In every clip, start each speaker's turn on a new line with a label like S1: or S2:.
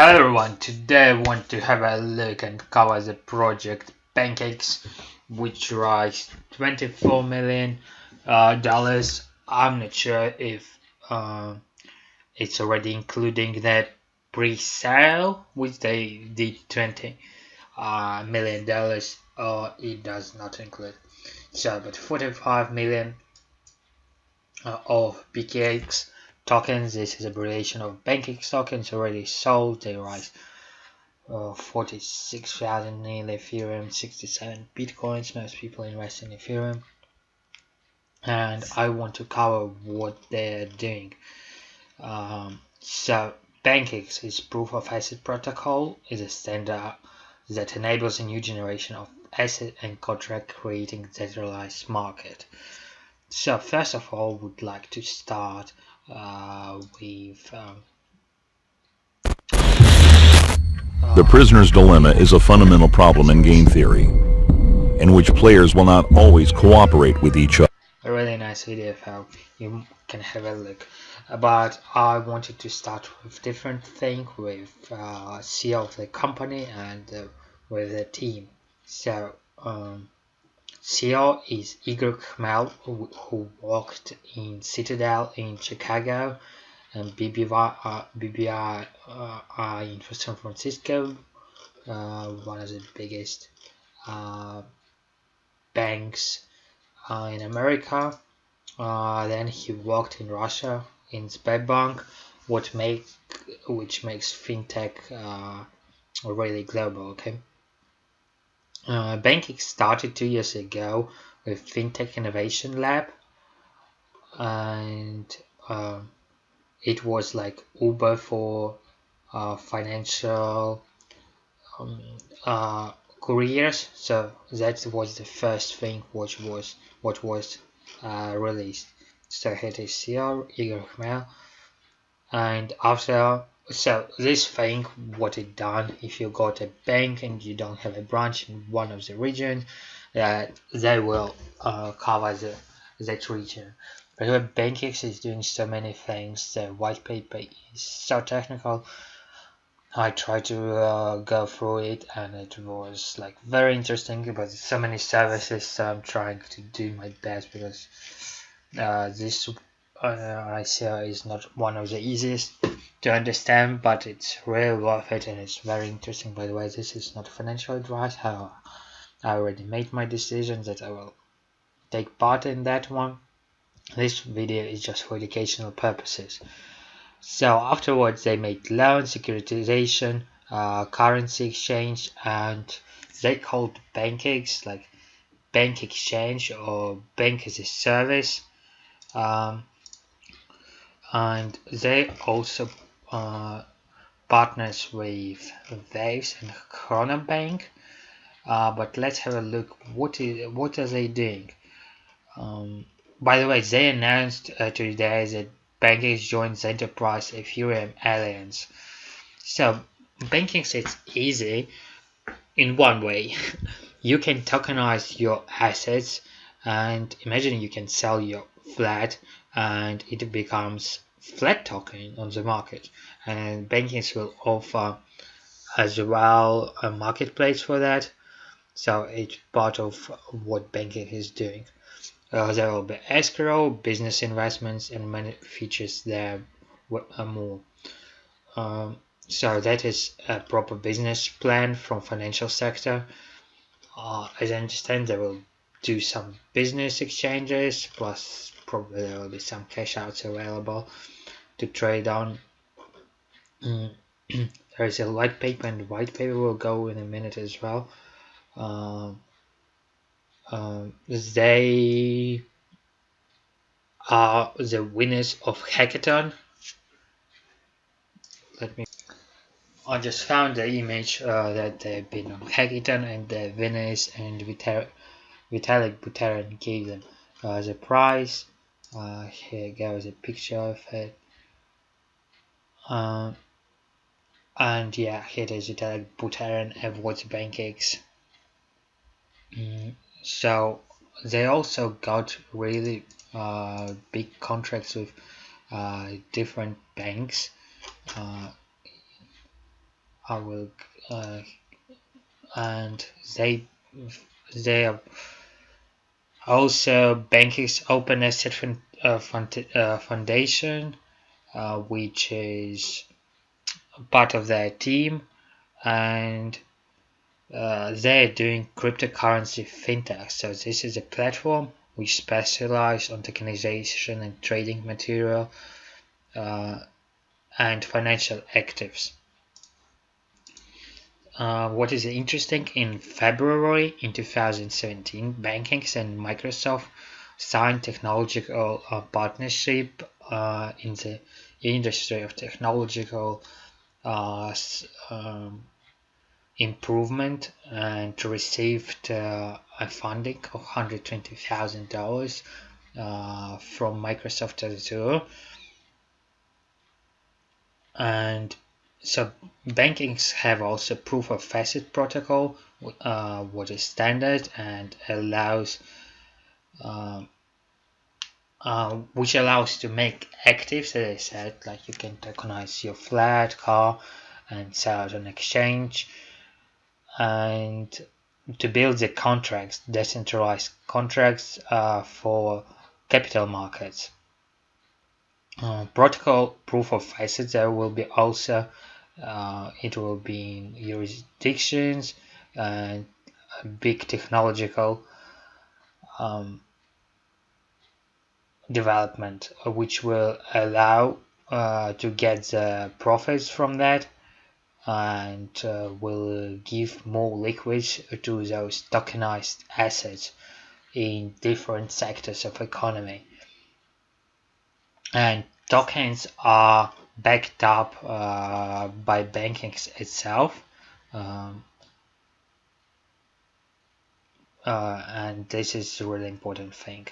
S1: Hello everyone, today I want to have a look and cover the project BANKEX, which raised $24 million. I'm not sure if it's already including the pre-sale, which they did $20 million, or it does not include. So, but 45 million of BKX tokens. This is a abbreviation of BANKEX tokens already sold. They rise 46,000 in Ethereum, 67 Bitcoins. Most people invest in Ethereum, and I want to cover what they're doing. So BANKEX is proof of asset protocol. Is a standard that enables a new generation of asset and contract creating decentralized market. So first of all, would like to start with
S2: The prisoner's dilemma is a fundamental problem in game theory, in which players will not always cooperate with each other.
S1: a really nice video how you can have a look. But I wanted to start with different thing with CEO of the company and with the team. So CEO is Igor Khmel, who worked in Citadel in Chicago and BBI in San Francisco, one of the biggest banks in America. Then he worked in Russia in Sberbank, which makes fintech really global. Okay. BANKEX started 2 years ago with Fintech Innovation Lab, and it was like Uber for financial careers. So that was the first thing what was released. So here is CEO Igor Khmel, and after. So this thing, what it done, if you got a bank and you don't have a branch in one of the regions, they will cover that region. But BANKEX is doing so many things. The white paper is so technical. I tried to go through it, and it was like very interesting. But so many services, so I'm trying to do my best because this ICO is not one of the easiest to understand, but it's really worth it and it's very interesting. By the way, this is not financial advice. However, I already made my decision that I will take part in that one. This video is just for educational purposes. So afterwards, they made loan, securitization, currency exchange, and they called BANKEX like bank exchange or bank as a service. And they also partners with Waves and Corona Bank. But let's have a look. What are they doing? By the way, they announced today that BANKEX joins the Enterprise Ethereum Alliance. So BANKEX is easy in one way. You can tokenize your assets, and imagine you can sell your flat and it becomes flat token on the market, and BANKEX will offer as well a marketplace for that. So it's part of what BANKEX is doing. There will be escrow, business investments, and many features there more. So that is a proper business plan from financial sector. As I understand, they will do some business exchanges, plus probably there will be some cash outs available to trade on. There is a white paper, and the white paper will go in a minute as well. They are the winners of hackathon. I just found the image that they've been on hackathon and the winners, and Vitalik Buterin gave them the prize. Here goes a picture of it. And yeah, here it is Vitalik Buterin and what's BANKEX. So they also got really big contracts with different banks. I will and they are also BANKEX Open Asset Foundation, which is part of their team, and they're doing cryptocurrency fintech. So this is a platform which specializes on tokenization and trading material and financial actives. What is interesting, in February in 2017, BANKEX and Microsoft signed technological partnership in the industry of technological improvement, and received a funding of $120,000 from Microsoft Azure. And so BANKEX have also proof of facet protocol, what is standard and allows which allows to make actives, as I said, like you can tokenize your flat, car, and sell it on exchange, and to build the contracts, decentralized contracts for capital markets. Protocol proof of facet, there will be also it will be in jurisdictions and big technological development, which will allow to get the profits from that, and will give more liquidity to those tokenized assets in different sectors of economy. And tokens are backed up by BANKEX itself, and this is a really important thing.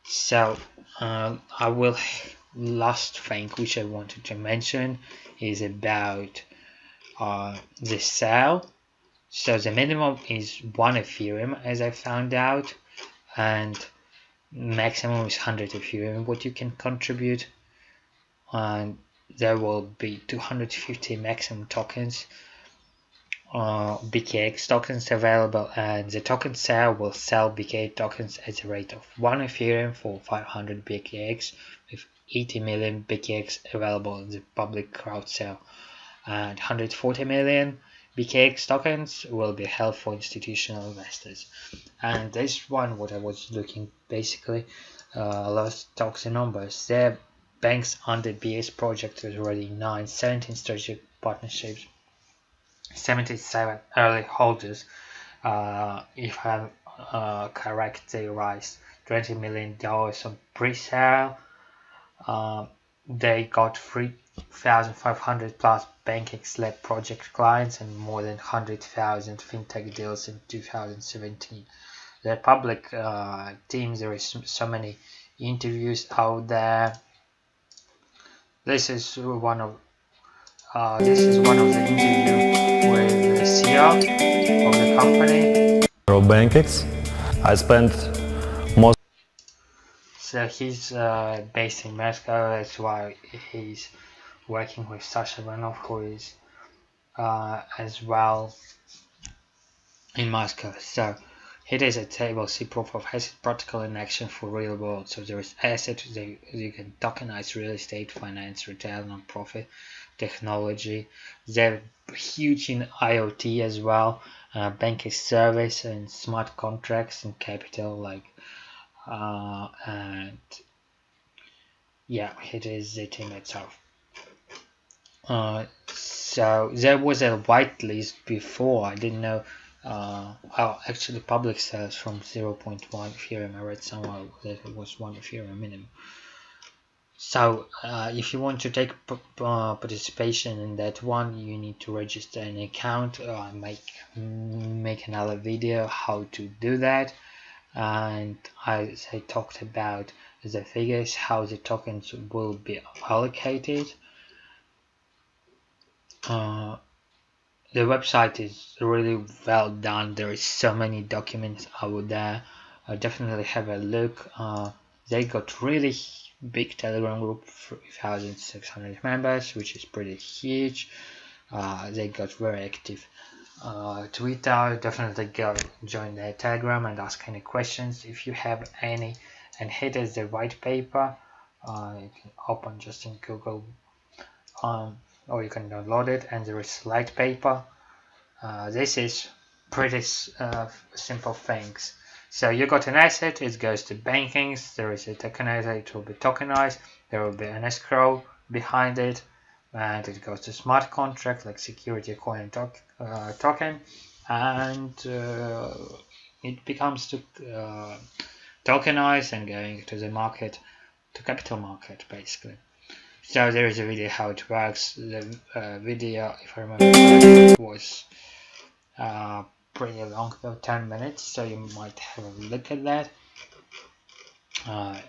S1: So I will last thing which I wanted to mention is about the sale. So the minimum is 1 Ethereum, as I found out, and maximum is 100 Ethereum what you can contribute, and there will be 250 maximum tokens, BKX tokens available, and the token sale will sell BKX tokens at the rate of 1 Ethereum for 500 BKX, with 80 million BKX available in the public crowd sale, and 140 million BKX tokens will be held for institutional investors. And this one, what I was looking basically, last talks and numbers. There banks under BS project is already 9, 17 strategic partnerships, 77 early holders. If I'm correct, they raised $20 million on pre-sale. They got 3,500 plus BANKEX-led project clients and more than 100,000 fintech deals in 2017. The public team, there is so many interviews out there. This is one of the interviews with the CEO of the company.
S3: BANKEX. I spent most.
S1: So he's based in Moscow. That's why he's working with Sasha Vanov, who is as well in Moscow. So it is a table C proof of asset protocol in action for real world. So there is asset, you can tokenize real estate, finance, retail, non-profit, technology. They're huge in IoT as well, banking service and smart contracts and capital, like and yeah, it is the team itself. So there was a whitelist before. I didn't know. Actually, public sales from 0.1 Ethereum. I read somewhere that it was 1 Ethereum minimum. So if you want to take participation in that one, you need to register an account. I make another video how to do that, and as I talked about the figures, how the tokens will be allocated. The website is really well done. There is so many documents out there. Definitely have a look. They got really big Telegram group, 3,600 members, which is pretty huge. they got very active. Twitter, definitely go join their Telegram and ask any questions if you have any. And here is the white paper. You can open just in Google, or you can download it, and there is light paper. This is pretty simple things. So you got an asset, it goes to BANKEX, there is a tokenizer, it will be tokenized, there will be an escrow behind it, and it goes to smart contract like security coin token, and it becomes tokenized and going to the market, to capital market basically. So there is a video how it works. The video, if I remember correctly, was pretty long, about 10 minutes, so you might have a look at that.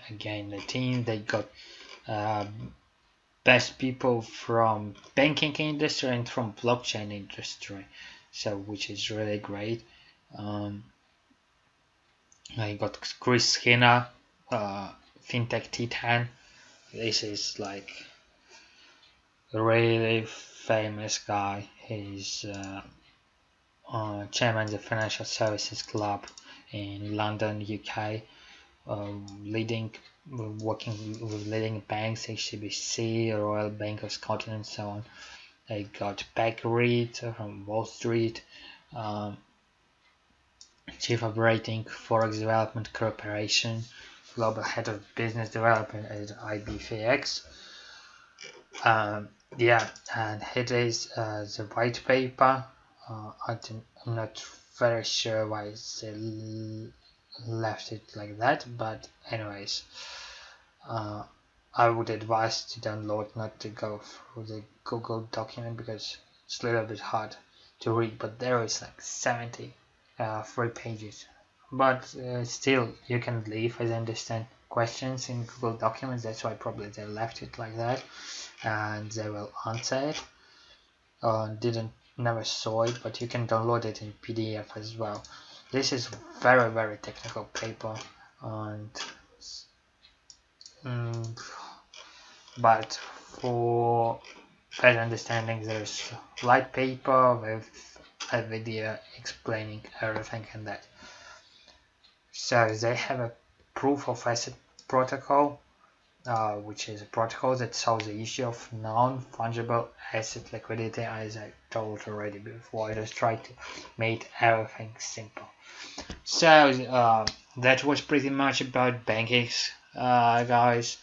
S1: Again, the team, they got best people from banking industry and from blockchain industry, so which is really great. I got Chris Skinner, fintech titan. This is like a really famous guy. He's chairman of the Financial Services Club in London, UK, working with leading banks, HSBC, Royal Bank of Scotland, and so on. I got Beck Reed from Wall Street, Chief Operating Forex Development Corporation, Global Head of Business Development at IBFX. Yeah, and it is the white paper. I'm not very sure why they left it like that, but anyways, I would advise to download, not to go through the Google document, because it's a little bit hard to read, but there is like 73 pages. But still, you can leave, as I understand, questions in Google documents. That's why probably they left it like that, and they will answer it. Never saw it, but you can download it in PDF as well. This is very, very technical paper, and but for better understanding, there's light paper with a video explaining everything and that. So they have a proof of asset protocol, which is a protocol that solves the issue of non-fungible asset liquidity, as I told already before. I just tried to make everything simple. So that was pretty much about BANKEX, guys.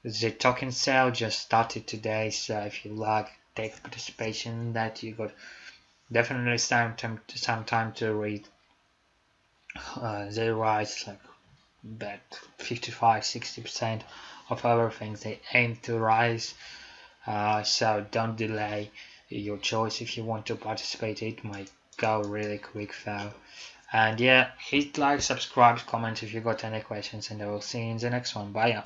S1: The token sale just started today, so if you like, take participation in that. You got definitely some time to read. They rise like about 55-60% of everything they aim to rise, so don't delay your choice. If you want to participate, it might go really quick though. And yeah, hit like, subscribe, comment if you got any questions, and I will see you in the next one. Bye.